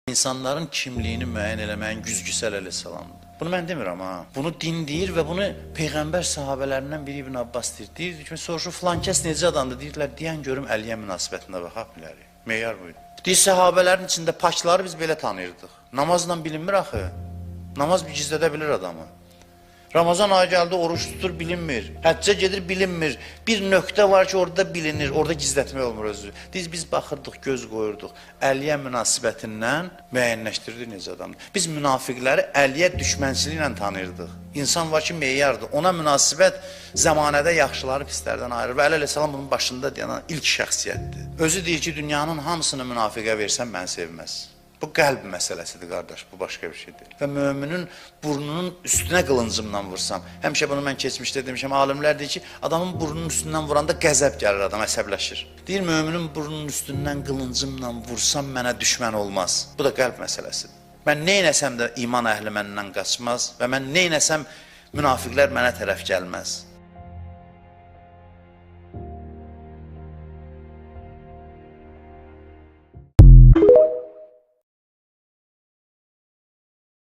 İnsanların kimliyini müəyyən eləməyin güzgüsel əleyhissalamdır. Bunu mən demirəm ha. Bunu din deyir və bunu Peyğəmbər sahabələrindən biri İbn Abbas deyir. Deyir ki, soruşur filan kəs necə adamdır? Deyirlər, deyən görüm Əliyə münasibətində baxa bilərik. Meyar buydu. Deyir, səhabələrin içində pakları biz belə tanıyırdıq. Namazla bilinmir axı. Namaz bir gizlədə bilir adamı. Ramazan ayı gəldi, oruç tutur, bilinmir. Həccə gedir, bilinmir. Bir nöqtə var ki, orada bilinir, orada gizlətmək olmur özü. Biz baxırdıq, göz qoyurduq. Əliyə münasibətindən müəyyənləşdirdik necə adamdır. Biz münafiqləri Əliyə düşmənçiliklə tanıyırdıq. İnsan var ki, meyardır. Ona münasibət zəmanədə yaxşıları pislərdən ayırır. Və Əleyhisselam bunun başında deyən ilk şəxsiyyətdir. Özü deyir ki, dünyanın hamısını münafiqə versən, məni sevməz. Bu qəlb məsələsidir, qardaş, bu başqa bir şeydir. Və möminin burnunun üstünə qılıncımla vursam, həmişə bunu mən keçmişdə demişəm, alimlər deyir ki, adamın burnunun üstündən vuranda qəzəb gəlir, adam əsəbləşir. Deyir, möminin burnunun üstündən qılıncımla vursam, mənə düşmən olmaz. Bu da qəlb məsələsidir. Mən neynəsəm də iman əhli məndən qaçmaz və mən neynəsəm münafiqlər mənə tərəf gəlməz.